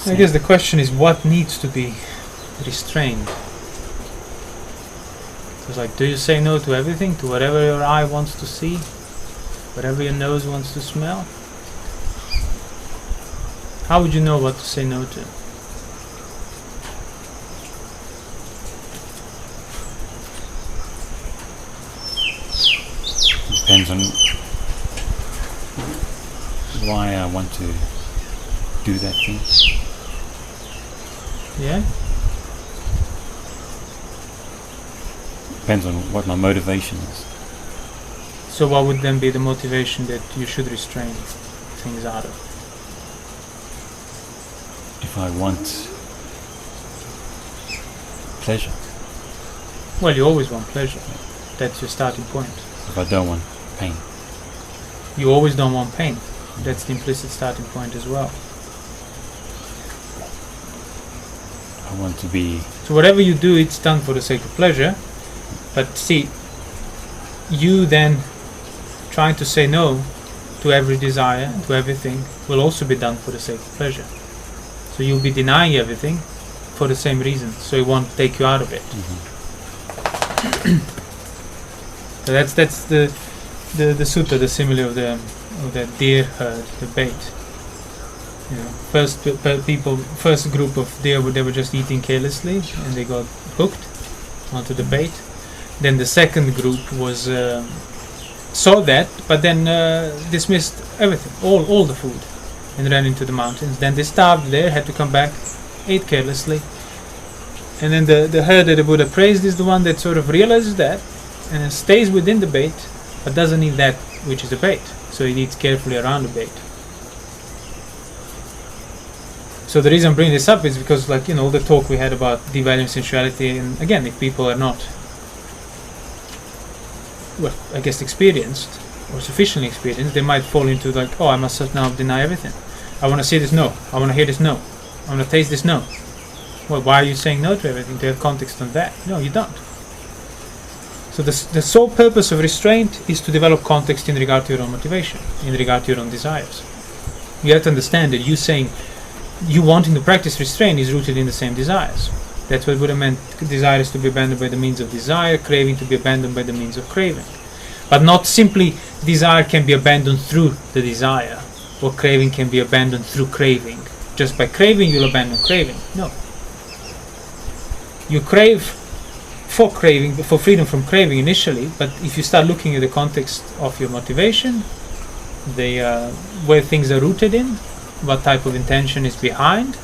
I guess the question is what needs to be restrained. It's like, do you say no to everything, to whatever your eye wants to see, whatever your nose wants to smell? How would you know what to say no to? Depends on why I want to do that thing. Yeah? Depends on what my motivation is. So what would then be the motivation that you should restrain things out of? If I want pleasure. Well, you always want pleasure. That's your starting point. If I don't want pain. You always don't want pain. That's the implicit starting point as well. I want to be... So whatever you do, it's done for the sake of pleasure. But see, you then trying to say no to every desire, to everything, will also be done for the sake of pleasure. So you'll be denying everything for the same reason, so it won't take you out of it. So that's the sutta, the simile of the deer herd, the bait. You know, first group of deer, they were just eating carelessly, and they got hooked onto the bait. Then the second group was saw that, but then dismissed everything, all the food, and ran into the mountains. Then they starved there, had to come back, ate carelessly. And then the herd that the Buddha praised is the one that sort of realizes that and stays within the bait, but doesn't eat that which is the bait. So it eats carefully around the bait. So the reason I'm bringing this up is because, like, you know, all the talk we had about devaluing sensuality, and again, if people are not, well, I guess experienced or sufficiently experienced, they might fall into like, oh, I must now deny everything. I want to see this, no. I want to hear this, no. I want to taste this, no. Well, why are you saying no to everything? Do you have context on that? No, you don't. So the sole purpose of restraint is to develop context in regard to your own motivation, in regard to your own desires. You have to understand that you saying you wanting to practice restraint is rooted in the same desires. That's what Buddha meant. Desire is to be abandoned by the means of desire, craving to be abandoned by the means of craving. But not simply desire can be abandoned through the desire, or craving can be abandoned through craving. Just by craving you'll abandon craving. No. You crave for freedom from craving initially, but if you start looking at the context of your motivation, where things are rooted in, what type of intention is behind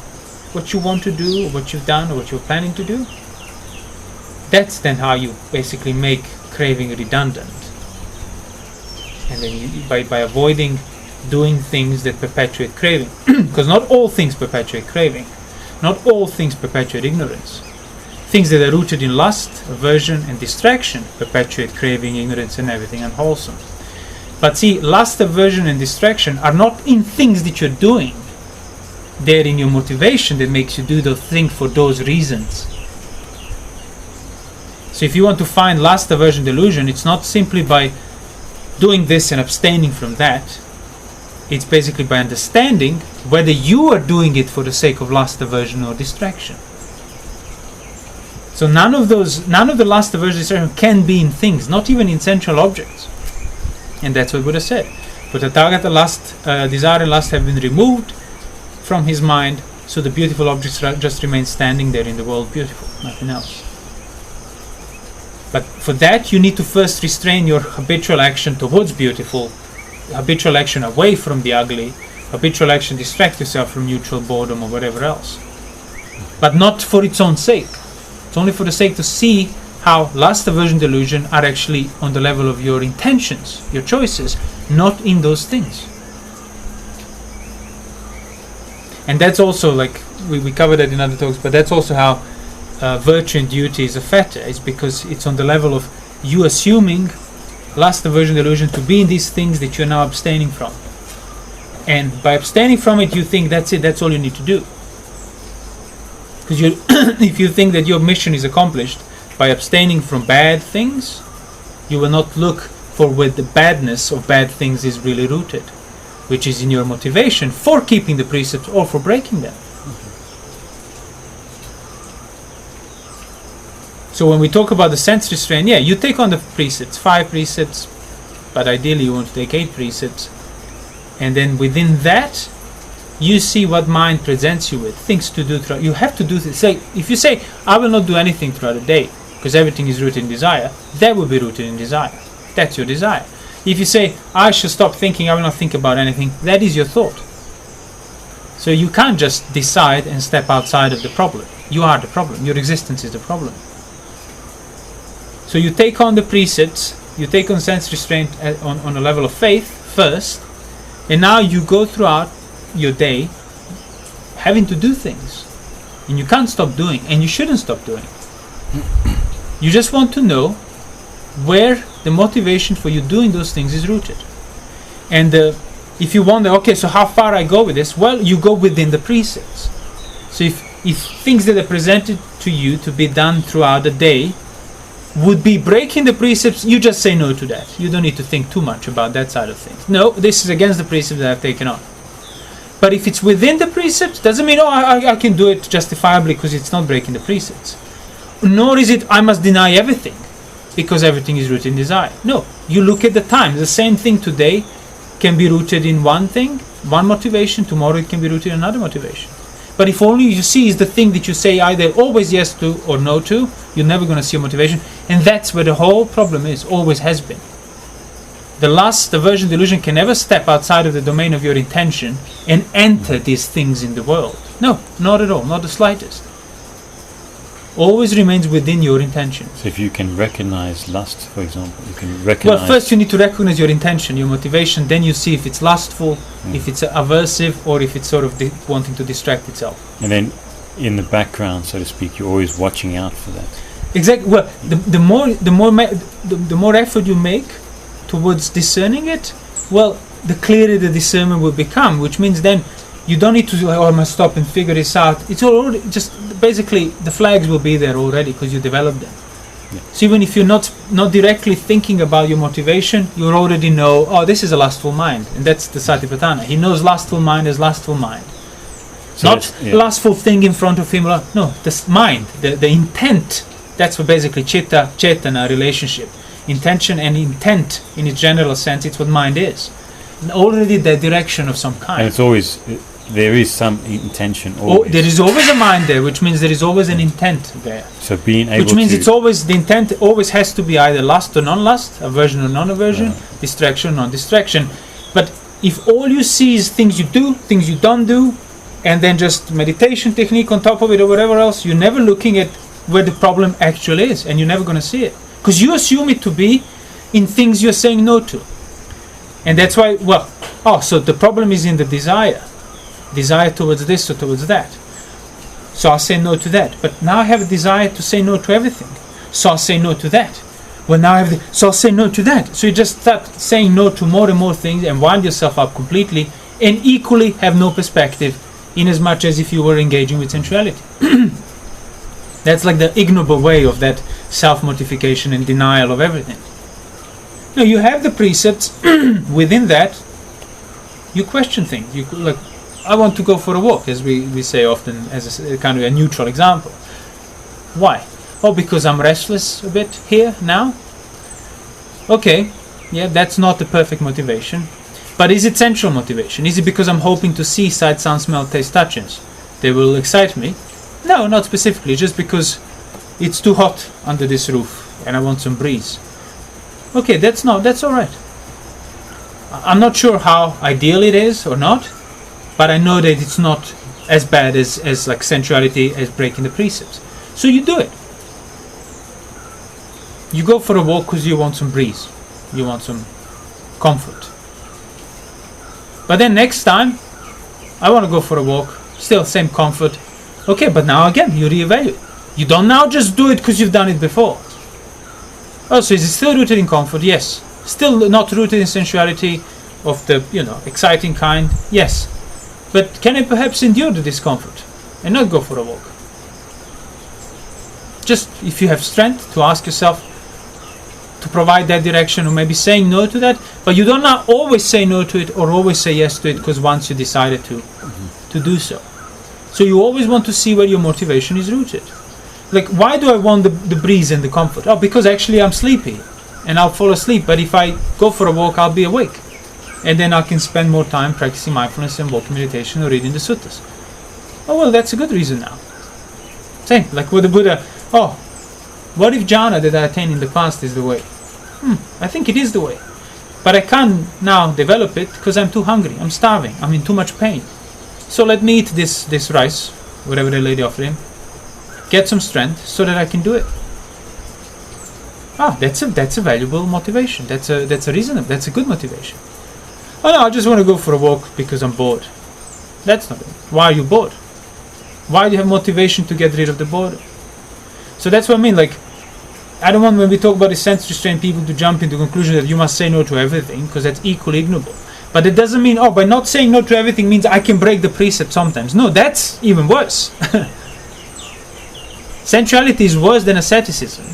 what you want to do, or what you've done, or what you're planning to do, that's then how you basically make craving redundant. And then by avoiding doing things that perpetuate craving, because not all things perpetuate craving, not all things perpetuate ignorance. Things that are rooted in lust, aversion, and distraction perpetuate craving, ignorance, and everything unwholesome. But see, lust, aversion, and distraction are not in things that you're doing. They're in your motivation that makes you do the thing for those reasons. So if you want to find lust, aversion, delusion, it's not simply by doing this and abstaining from that. It's basically by understanding whether you are doing it for the sake of lust, aversion, or distraction. So none of the lust, aversion, distraction can be in things, not even in sensual objects. And that's what Buddha said. But the Tathagata, lust, desire and lust have been removed from his mind, so the beautiful objects just remain standing there in the world beautiful, nothing else. But for that you need to first restrain your habitual action towards beautiful, habitual action away from the ugly, habitual action distract yourself from neutral, boredom, or whatever else. But not for its own sake. It's only for the sake to see how lust, aversion, delusion are actually on the level of your intentions, your choices, not in those things. And that's also, like we covered that in other talks, but that's also how virtue and duty is a fetter. It's because it's on the level of you assuming lust, aversion, delusion to be in these things that you're now abstaining from. And by abstaining from it, you think that's it, that's all you need to do. Because if you think that your mission is accomplished by abstaining from bad things, you will not look for where the badness of bad things is really rooted, which is in your motivation for keeping the precepts or for breaking them. So when we talk about the sense restraint, you take on the precepts, 5 precepts, but ideally you want to take 8 precepts, and then within that you see what mind presents you with, things to do throughout. You have to do this. Say, if you say, I will not do anything throughout the day, because everything is rooted in desire, that will be rooted in desire. That's your desire. If you say, I shall stop thinking, I will not think about anything, that is your thought. So you can't just decide and step outside of the problem. You are the problem. Your existence is the problem. So you take on the precepts, you take on sense restraint on a level of faith first, and now you go throughout your day having to do things. And you can't stop doing, and you shouldn't stop doing. You just want to know where the motivation for you doing those things is rooted. And if you wonder, okay, so how far I go with this? Well, you go within the precepts. So if things that are presented to you to be done throughout the day would be breaking the precepts, you just say no to that. You don't need to think too much about that side of things. No, this is against the precepts that I've taken on. But if it's within the precepts, doesn't mean, I can do it justifiably because it's not breaking the precepts. Nor is it, I must deny everything because everything is rooted in desire. No, you look at the time. The same thing today can be rooted in one thing, one motivation. Tomorrow it can be rooted in another motivation. But if all you see is the thing that you say either always yes to or no to, you're never going to see a motivation. And that's where the whole problem is, always has been. The lust, aversion, delusion can never step outside of the domain of your intention and enter these things in the world. No, not at all, not the slightest. Always remains within your intention. So if you can recognize lust, for example, you can recognize... Well, first you need to recognize your intention, your motivation, then you see if it's lustful, if it's aversive, or if it's sort of wanting to distract itself. And then in the background, so to speak, you're always watching out for that. Exactly. Well, the more effort you make towards discerning it, well, the clearer the discernment will become, which means then you don't need to I must stop and figure this out. It's already just basically the flags will be there already because you developed them. Yeah. So even if you're not directly thinking about your motivation, you already know, this is a lustful mind, and that's the Satipatthana. He knows lustful mind as lustful mind. So not lustful thing in front of him. No, this mind, the intent. That's what basically chitta, chetana relationship. Intention and intent in its general sense, it's what mind is. And already the direction of some kind. And it's always, there is some intention always. There is always a mind there, which means there is always an intent there. So being able which means it's always, the intent always has to be either lust or non-lust, aversion or non-aversion, distraction or non-distraction. But if all you see is things you do, things you don't do, and then just meditation technique on top of it or whatever else, you're never looking at where the problem actually is, and you're never going to see it. Because you assume it to be in things you're saying no to. And that's why, so the problem is in the desire. Desire towards this or towards that. So I'll say no to that. But now I have a desire to say no to everything. So I'll say no to that. Well, now so I'll say no to that. So you just start saying no to more and more things and wind yourself up completely and equally have no perspective in as much as if you were engaging with sensuality. That's like the ignoble way of that self-mortification and denial of everything. No, you have the precepts. Within that, you question things. You like, I want to go for a walk, as we say often, as a kind of a neutral example. Why? Because I'm restless a bit here now. Okay, that's not the perfect motivation. But is it sensual motivation? Is it because I'm hoping to see sight, sound, smell, taste, touches? They will excite me. No, not specifically, just because it's too hot under this roof and I want some breeze. Okay, that's all right. I'm not sure how ideal it is or not, but I know that it's not as bad as like sensuality as breaking the precepts. So you do it. You go for a walk because you want some breeze. You want some comfort. But then next time, I want to go for a walk, still same comfort. Okay, but now again, you reevaluate. You don't now just do it because you've done it before. So is it still rooted in comfort? Yes. Still not rooted in sensuality of the, exciting kind? Yes. But can I perhaps endure the discomfort and not go for a walk? Just if you have strength to ask yourself to provide that direction, or maybe saying no to that, but you don't now always say no to it or always say yes to it because once you decided to do so. So you always want to see where your motivation is rooted. Like, why do I want the breeze and the comfort? Oh, because actually I'm sleepy and I'll fall asleep. But if I go for a walk, I'll be awake. And then I can spend more time practicing mindfulness and walking meditation or reading the suttas. Oh, well, that's a good reason now. Same, like with the Buddha. Oh, what if jhana that I attained in the past is the way? I think it is the way. But I can't now develop it because I'm too hungry. I'm starving. I'm in too much pain. So let me eat this rice, whatever the lady offered him, get some strength so that I can do it. That's a valuable motivation. That's a reasonable. That's a good motivation. Oh no, I just want to go for a walk because I'm bored. That's not it. Why are you bored? Why do you have motivation to get rid of the boredom? So that's what I mean. Like, I don't want, when we talk about the sense restraint, people to jump into the conclusion that you must say no to everything, because that's equally ignorable. But it doesn't mean, by not saying no to everything means I can break the precept sometimes. No, that's even worse. Sensuality is worse than asceticism.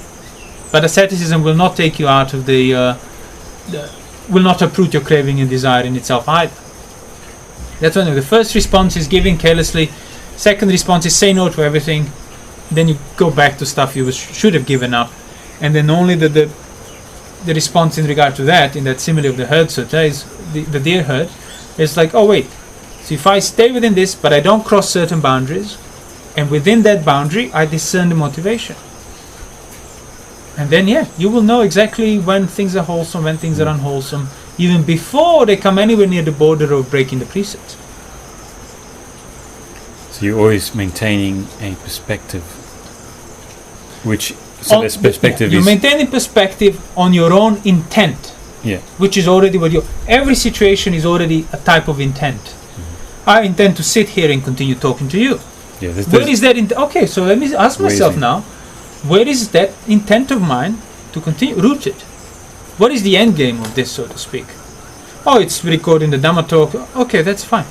But asceticism will not take you out of will not uproot your craving and desire in itself either. That's one of the first response is giving carelessly. Second response is say no to everything. Then you go back to stuff you should have given up. And then only the response in regard to that, in that simile of the herd sutta, is the deer herd. It's like, oh wait, so if I stay within this, but I don't cross certain boundaries, and within that boundary, I discern the motivation. And then, you will know exactly when things are wholesome, when things are unwholesome, even before they come anywhere near the border of breaking the precepts. So you're always maintaining a perspective, this perspective you're maintaining perspective on your own intent, which is already every situation is already a type of intent. Mm-hmm. I intend to sit here and continue talking to you. Where is that okay, so let me ask myself now, where is that intent of mine to continue rooted? What is the end game of this, so to speak? Oh, it's recording the Dhamma talk. Okay, that's fine.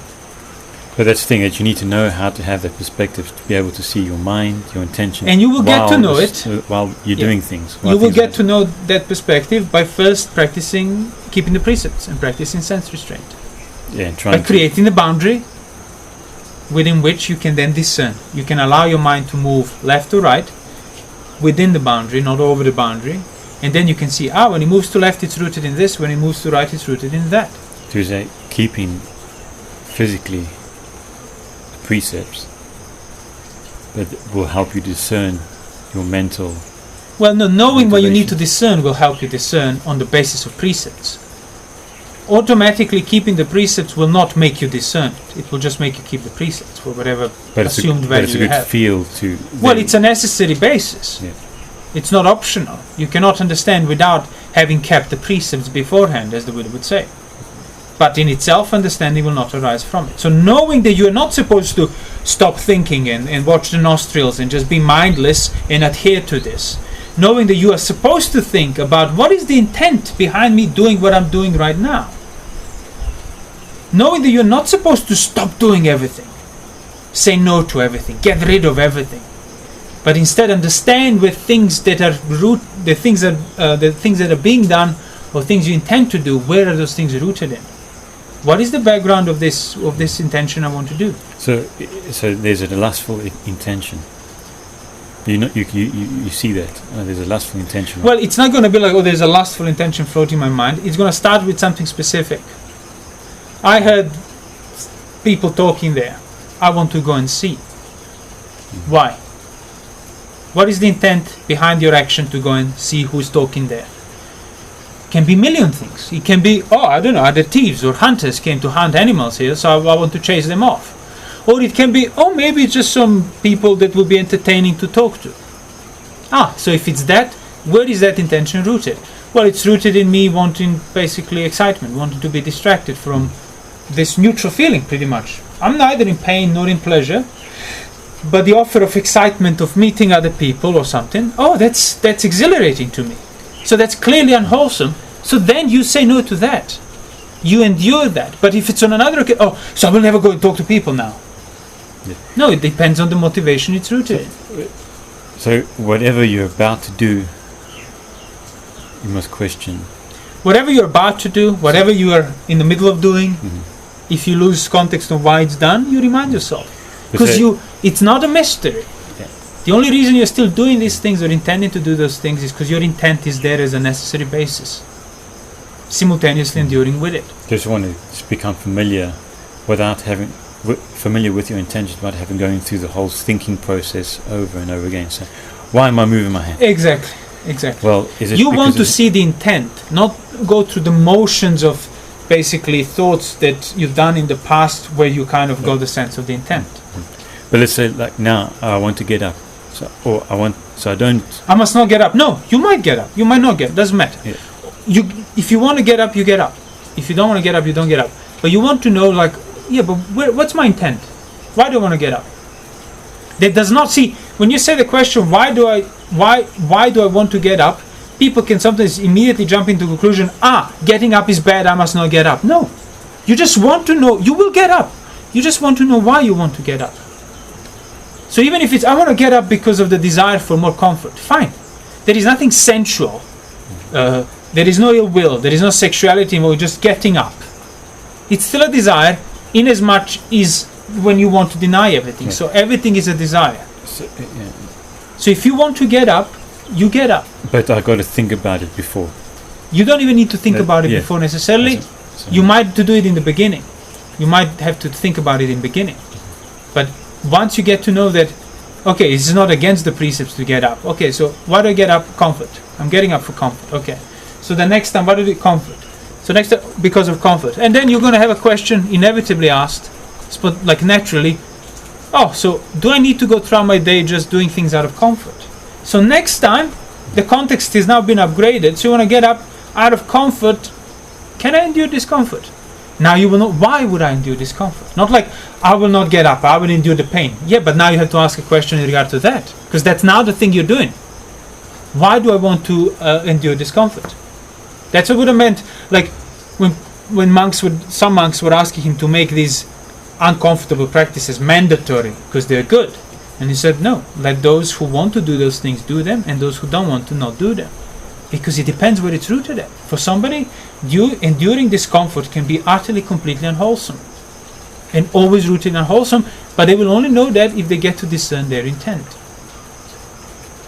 But that's the thing, that you need to know how to have that perspective to be able to see your mind, your intention. And you will get to know it while you're doing things. You will get to know that perspective by first practicing keeping the precepts and practicing sense restraint. And trying by creating the boundary within which you can then discern. You can allow your mind to move left or right within the boundary, not over the boundary. And then you can see, when it moves to left, it's rooted in this. When it moves to right, it's rooted in that. To say, keeping physically precepts that will help you discern your mental. Well, no, knowing what you need to discern will help you discern on the basis of precepts. Automatically keeping the precepts will not make you discern. It will just make you keep the precepts for whatever assumed value you have. But it's a good feel to. Well, it's a necessary basis. Yeah. It's not optional. You cannot understand without having kept the precepts beforehand, as the Buddha would say. But in itself, understanding will not arise from it. So knowing that you are not supposed to stop thinking and watch the nostrils and just be mindless and adhere to this. Knowing that you are supposed to think about what is the intent behind me doing what I'm doing right now. Knowing that you're not supposed to stop doing everything. Say no to everything. Get rid of everything. But instead understand with things that are the things that are being done or things you intend to do, where are those things rooted in? What is the background of this intention I want to do? So there's a lustful intention. You see that there's a lustful intention. Well, it's not going to be like, there's a lustful intention floating in my mind. It's going to start with something specific. I heard people talking there. I want to go and see. Why? What is the intent behind your action to go and see who's talking there? Can be a million things. It can be, I don't know, other thieves or hunters came to hunt animals here, so I want to chase them off. Or it can be, maybe it's just some people that will be entertaining to talk to. So if it's that, where is that intention rooted? Well, it's rooted in me wanting basically excitement, wanting to be distracted from this neutral feeling, pretty much. I'm neither in pain nor in pleasure, but the offer of excitement of meeting other people or something, that's exhilarating to me. So that's clearly unwholesome. So then you say no to that. You endure that. But if it's on another occasion, so I will never go and talk to people now. Yeah. No, it depends on the motivation it's rooted in. So whatever you're about to do, you must question. Whatever you're about to do, whatever you are in the middle of doing, if you lose context of why it's done, you remind yourself. Because it's not a mystery. Yeah. The only reason you're still doing these things or intending to do those things is because your intent is there as a necessary basis, simultaneously enduring with it. Just want to just become familiar without having familiar with your intentions, without having going through the whole thinking process over and over again. So, why am I moving my hand? Exactly. Well, is it you want to see the intent, not go through the motions of basically thoughts that you've done in the past, where you kind of got the sense of the intent. But let's say, like now, I want to get up, I must not get up. No, you might get up. You might not get up. Doesn't matter. Yeah. If you want to get up, you get up. If you don't want to get up, you don't get up. But you want to know, like, but what's my intent? Why do I want to get up? That does not see. When you say the question, why do I want to get up? People can sometimes immediately jump into the conclusion, getting up is bad, I must not get up. No, you just want to know. You will get up. You just want to know why you want to get up. So even if it's, I want to get up because of the desire for more comfort, fine. There is nothing sensual. There is no ill will. There is no sexuality involved. Just getting up. It's still a desire, in as much is when you want to deny everything. Yeah. So everything is a desire. So if you want to get up, you get up. But I got to think about it before. You don't even need to think about it before necessarily. You might to do it in the beginning. You might have to think about it in the beginning. But once you get to know that, okay, it's not against the precepts to get up. Okay, so why do I get up? Comfort. I'm getting up for comfort. Okay. So the next time, why do I comfort? So next time, because of comfort. And then you're going to have a question inevitably asked, like naturally, so do I need to go throughout my day just doing things out of comfort? So next time, the context has now been upgraded. So you want to get up out of comfort. Can I endure discomfort? Now you will know, why would I endure discomfort? Not like, I will not get up, I will endure the pain. Yeah, but now you have to ask a question in regard to that. Because that's now the thing you're doing. Why do I want to endure discomfort? That's what would have meant, like, when some monks were asking him to make these uncomfortable practices mandatory because they're good. And he said, no, let those who want to do those things do them, and those who don't want to not do them. Because it depends where it's rooted at. For somebody, enduring discomfort can be utterly, completely unwholesome. And always rooted in unwholesome, but they will only know that if they get to discern their intent.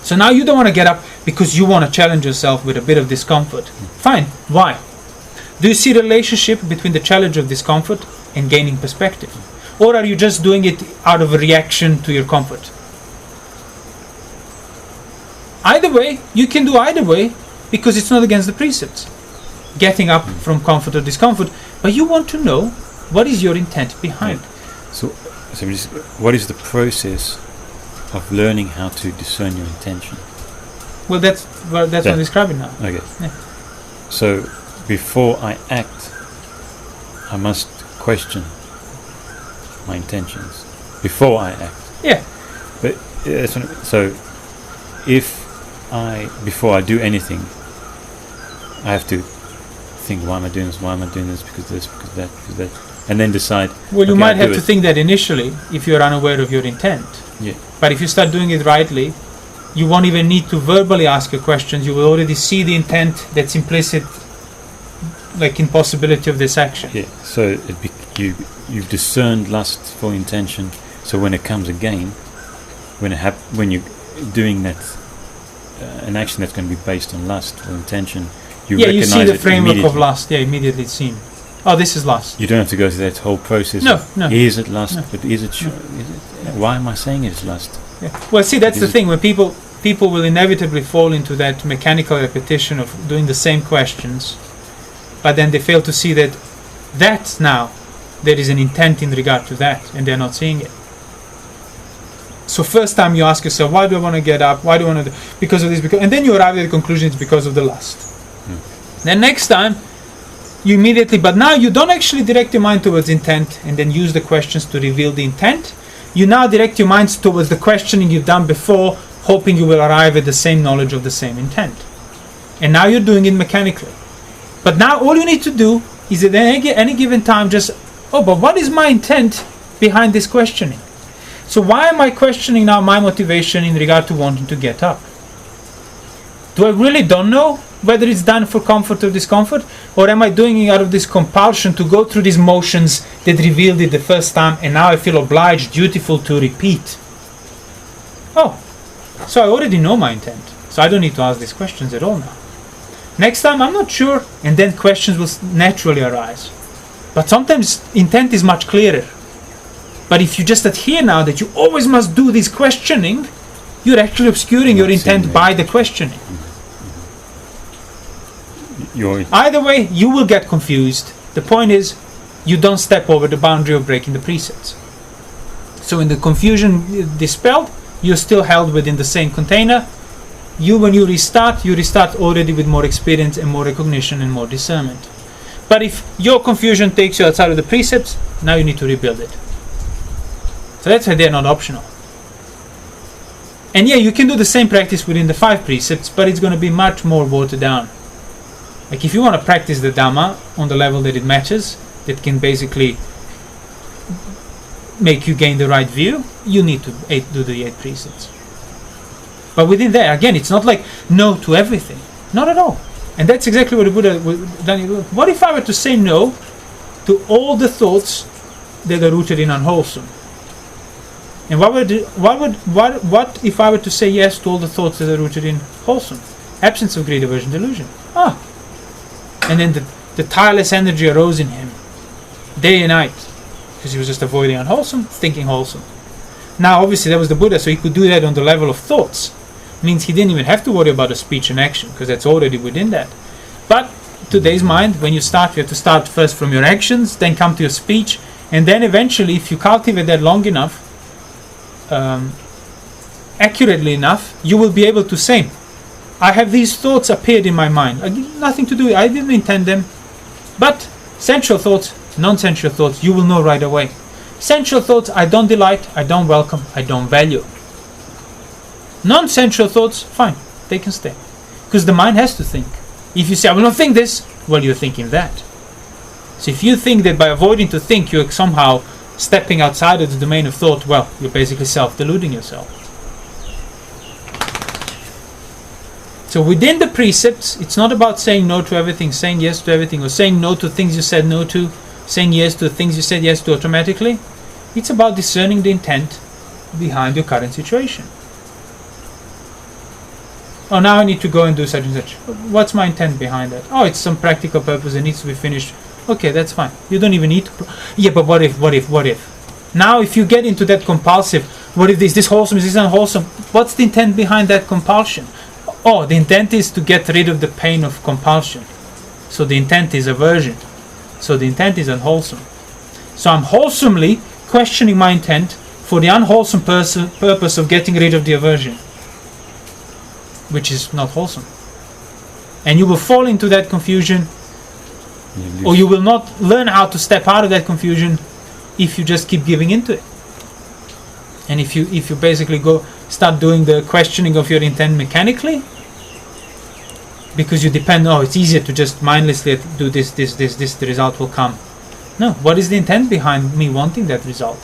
So now you don't want to get up because you want to challenge yourself with a bit of discomfort. Fine. Why? Do you see a relationship between the challenge of discomfort and gaining perspective? Or are you just doing it out of a reaction to your comfort? Either way, you can do either way because it's not against the precepts. Getting up from comfort or discomfort, but you want to know what is your intent behind. So what is the process of learning how to discern your intention? Well, that's what I'm describing now. Okay. Yeah. So before I act, I must question my intentions before I act. Yeah. But so if before I do anything, I have to think, why am I doing this? Why am I doing this? Because this, because that, because that, and then decide. Well, you might have to think that initially if you're unaware of your intent. Yeah. But if you start doing it rightly, you won't even need to verbally ask your questions. You will already see the intent that's implicit, like impossibility of this action. Yeah. So you've discerned lust for intention. So when it comes again, when you're doing that, an action that's going to be based on lust or intention, you recognize see the framework of lust. Yeah, immediately it's seen. Oh, this is lust. You don't have to go through that whole process. No. Is it lust? No. But is it? Why am I saying it's lust? Yeah. Well, see, that's the thing. When people will inevitably fall into that mechanical repetition of doing the same questions, but then they fail to see that now there is an intent in regard to that, and they're not seeing it. So first time you ask yourself, why do I want to get up? Why do I want to do? Because of this. And then you arrive at the conclusion it's because of the lust. Then next time, you immediately, but now you don't actually direct your mind towards intent and then use the questions to reveal the intent. You now direct your minds towards the questioning you've done before, hoping you will arrive at the same knowledge of the same intent. And now you're doing it mechanically. But now all you need to do is at any given time just, but what is my intent behind this questioning? So why am I questioning now my motivation in regard to wanting to get up? Do I really don't know whether it's done for comfort or discomfort? Or am I doing it out of this compulsion to go through these motions that revealed it the first time, and now I feel obliged, dutiful to repeat? So I already know my intent. So I don't need to ask these questions at all now. Next time I'm not sure, and then questions will naturally arise. But sometimes intent is much clearer. But if you just adhere now that you always must do this questioning, you're actually obscuring your intent by the questioning. Either way, you will get confused. The point is, you don't step over the boundary of breaking the precepts. So in the confusion dispelled, you're still held within the same container. When you restart already with more experience and more recognition and more discernment. But if your confusion takes you outside of the precepts, now you need to rebuild it. So that's why they're not optional. And yeah, you can do the same practice within the 5 precepts, but it's going to be much more watered down. Like if you want to practice the Dhamma on the level that it matches, that can basically make you gain the right view, you need to do the 8 precepts. But within that, again, it's not like no to everything. Not at all. And that's exactly what the Buddha would done. What if I were to say no to all the thoughts that are rooted in unwholesome? And what if I were to say yes to all the thoughts that are rooted in wholesome? Absence of greed, aversion, delusion. And then the tireless energy arose in him, day and night, because he was just avoiding unwholesome, thinking wholesome. Now, obviously, that was the Buddha, so he could do that on the level of thoughts. Means he didn't even have to worry about the speech and action, because that's already within that. But today's mind, when you start, you have to start first from your actions, then come to your speech, and then eventually, if you cultivate that long enough, accurately enough, you will be able to say, I have these thoughts appeared in my mind. Nothing to do, I didn't intend them. But sensual thoughts, non-sensual thoughts, you will know right away. Sensual thoughts, I don't delight, I don't welcome, I don't value. Non-sensual thoughts, fine, they can stay. Because the mind has to think. If you say, I will not think this, well, you're thinking that. So if you think that by avoiding to think, you're somehow stepping outside of the domain of thought, well, you're basically self-deluding yourself. So within the precepts, it's not about saying no to everything, saying yes to everything, or saying no to things you said no to, saying yes to things you said yes to automatically. It's about discerning the intent behind your current situation. Oh, now I need to go and do such and such. What's my intent behind that? Oh, it's some practical purpose that needs to be finished. Okay, that's fine. You don't even need to... Yeah, but what if? Now, if you get into that compulsive, what if this wholesome, is this unwholesome? What's the intent behind that compulsion? Oh, the intent is to get rid of the pain of compulsion. So the intent is aversion. So the intent is unwholesome. So I'm wholesomely questioning my intent for the unwholesome purpose of getting rid of the aversion, which is not wholesome. And you will fall into that confusion, or you will not learn how to step out of that confusion if you just keep giving into it. And if you basically start doing the questioning of your intent mechanically, because you depend, it's easier to just mindlessly do this, the result will come. No, what is the intent behind me wanting that result?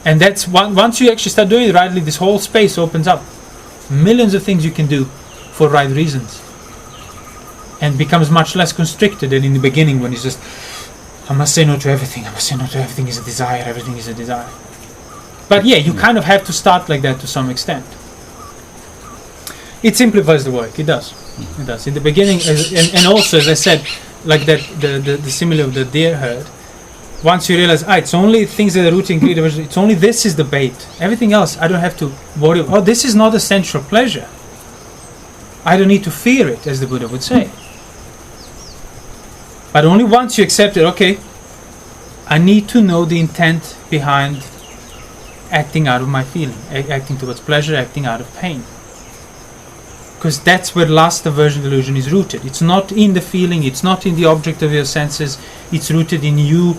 And that's once you actually start doing it rightly, this whole space opens up. Millions of things you can do for right reasons. And becomes much less constricted than in the beginning when it's just, I must say no to everything, everything is a desire, everything is a desire. But yeah, you kind of have to start like that to some extent. It simplifies the work, it does. It does. In the beginning, and also, as I said, like that, the simile of the deer herd, once you realize, it's only things that are rooted in greed, it's only this is the bait. Everything else, I don't have to worry. This is not a sensual pleasure. I don't need to fear it, as the Buddha would say. But only once you accept it, okay, I need to know the intent behind acting out of my feeling, acting towards pleasure, acting out of pain. Because that's where lust, aversion, delusion is rooted. It's not in the feeling, it's not in the object of your senses, it's rooted in you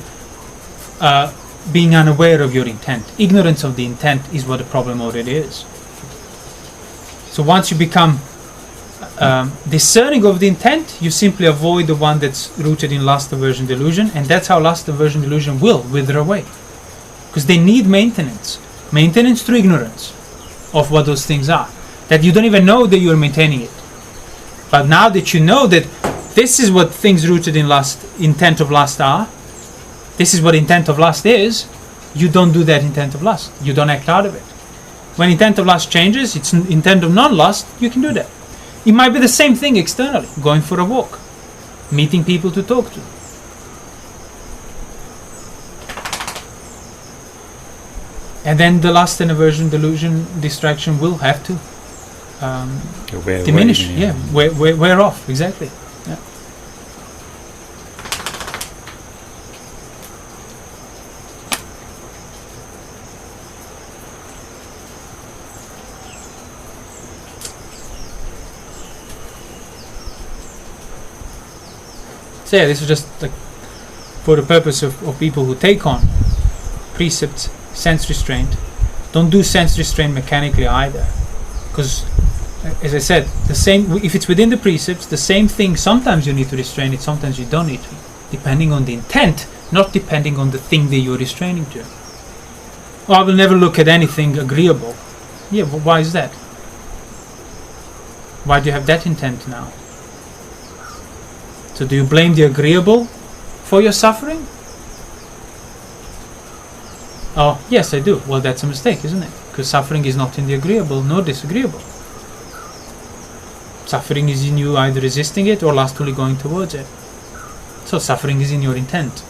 being unaware of your intent. Ignorance of the intent is what the problem already is. So once you become discerning of the intent, you simply avoid the one that's rooted in lust, aversion, delusion, and that's how lust, aversion, delusion will wither away. Because they need maintenance through ignorance of what those things are, that you don't even know that you're maintaining it. But now that you know that this is what things rooted in lust, intent of lust are, this is what intent of lust is, you don't do that intent of lust, you don't act out of it. When intent of lust changes, it's intent of non-lust, you can do that. It might be the same thing externally, going for a walk, meeting people to talk to. And then the lust and aversion, delusion, distraction will have to diminish. Wear off, exactly. Yeah. So yeah, this is just like for the purpose of people who take on precepts, sense restraint. Don't do sense restraint mechanically either, because as I said, the same, if it's within the precepts, the same thing, sometimes you need to restrain it, sometimes you don't need to, depending on the intent, not depending on the thing that you're restraining to. Oh, I will never look at anything agreeable. Yeah, but why is that? Why do you have that intent now? So do you blame the agreeable for your suffering? Oh, yes, I do. Well, that's a mistake, isn't it? Because suffering is not in the agreeable nor disagreeable. Suffering is in you either resisting it or lustfully going towards it. So suffering is in your intent.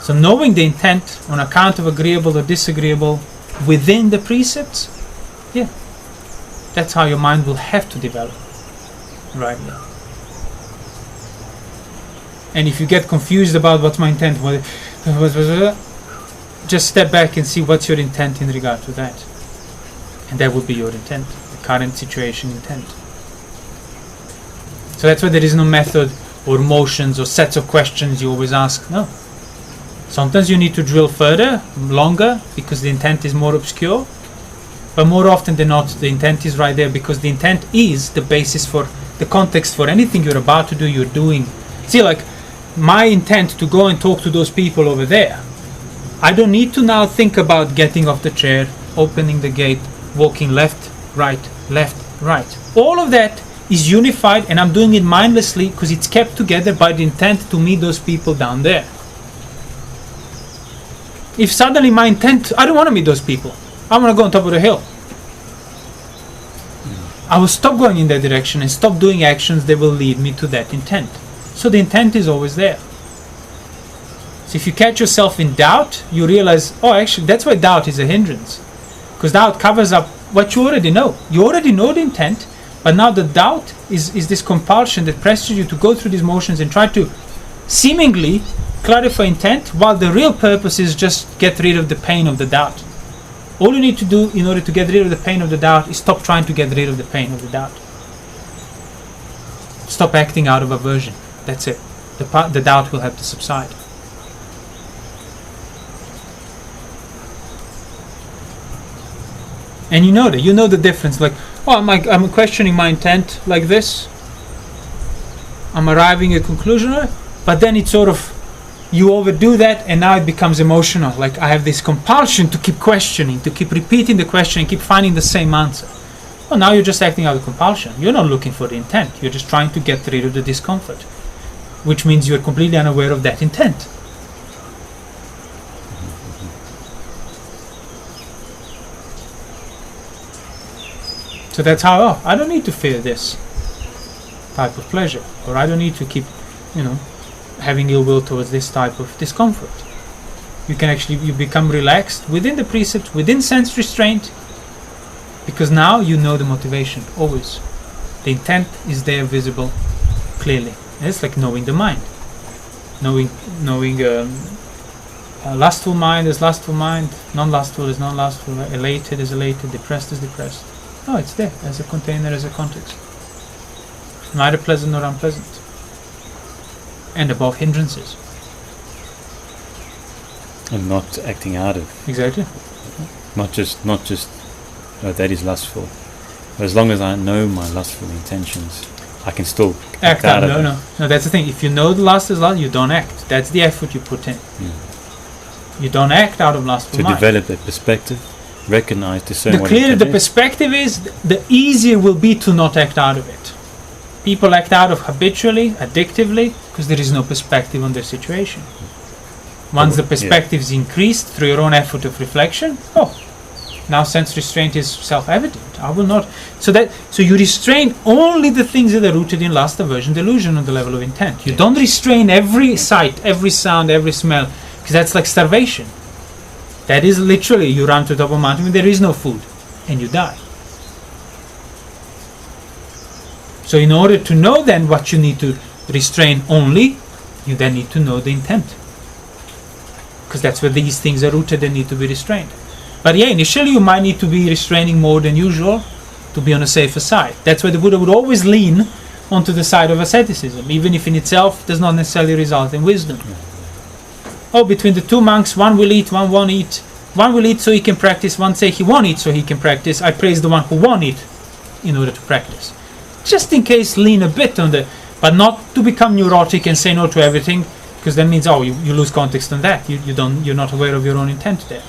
So knowing the intent on account of agreeable or disagreeable within the precepts, yeah, that's how your mind will have to develop. Right now. And if you get confused about what's my intent, just step back and see what's your intent in regard to that. And that would be your intent, the current situation intent. So that's why there is no method or motions or sets of questions you always ask. No. Sometimes you need to drill further, longer, because the intent is more obscure. But more often than not, the intent is right there, because the intent is the basis for the context for anything you're about to do, you're doing. See, like, my intent to go and talk to those people over there, I don't need to now think about getting off the chair, opening the gate, walking left, right. All of that is unified, and I'm doing it mindlessly because it's kept together by the intent to meet those people down there. If suddenly my intent, I don't want to meet those people, I want to go on top of the hill, I will stop going in that direction and stop doing actions that will lead me to that intent. So the intent is always there. So if you catch yourself in doubt, you realize, oh, actually, that's why doubt is a hindrance. Because doubt covers up what you already know. You already know the intent, but now the doubt is this compulsion that presses you to go through these motions and try to seemingly clarify intent, while the real purpose is just get rid of the pain of the doubt. All you need to do in order to get rid of the pain of the doubt is stop trying to get rid of the pain of the doubt. Stop acting out of aversion. That's it. The doubt will have to subside. And you know that. You know the difference. Like, oh, I'm questioning my intent like this. I'm arriving at a conclusion, but then it's sort of, you overdo that, and now it becomes emotional. Like, I have this compulsion to keep questioning, to keep repeating the question and keep finding the same answer. Well, now you're just acting out of compulsion. You're not looking for the intent. You're just trying to get rid of the discomfort, which means you're completely unaware of that intent. So that's how, I don't need to fear this type of pleasure, or I don't need to keep, having ill will towards this type of discomfort. You can actually, you become relaxed within the precepts, within sense restraint, because now you know the motivation, always. The intent is there, visible, clearly. And it's like knowing the mind. Knowing lustful mind is lustful mind, non-lustful is non-lustful, elated is elated, depressed is depressed. No, it's there as a container, as a context. Neither pleasant nor unpleasant. And above hindrances. And not acting out of. Exactly. Not just that is lustful. But as long as I know my lustful intentions, I can still act out of it. No, that's the thing. If you know the lust is lust, you don't act. That's the effort you put in. You don't act out of lustful mind. To develop that perspective, recognize, discern the what clearer the perspective is, the easier will be to not act out of it. People act out of habitually, addictively, because there is no perspective on their situation. Once the perspective is increased through your own effort of reflection, Now sense restraint is self-evident. I will not. So you restrain only the things that are rooted in lust, aversion, delusion on the level of intent. You don't restrain every sight, every sound, every smell, because that's like starvation. That is literally, you run to the top of a mountain when there is no food, and you die. So in order to know then what you need to restrain only, you then need to know the intent. Because that's where these things are rooted and need to be restrained. But yeah, initially you might need to be restraining more than usual to be on a safer side. That's why the Buddha would always lean onto the side of asceticism, even if in itself does not necessarily result in wisdom. Oh, between the two monks, one will eat, one won't eat. One will eat so he can practice, one say he won't eat so he can practice. I praise the one who won't eat in order to practice. Just in case, lean a bit on the, but not to become neurotic and say no to everything, because that means, you lose context on that. You're not aware of your own intent there.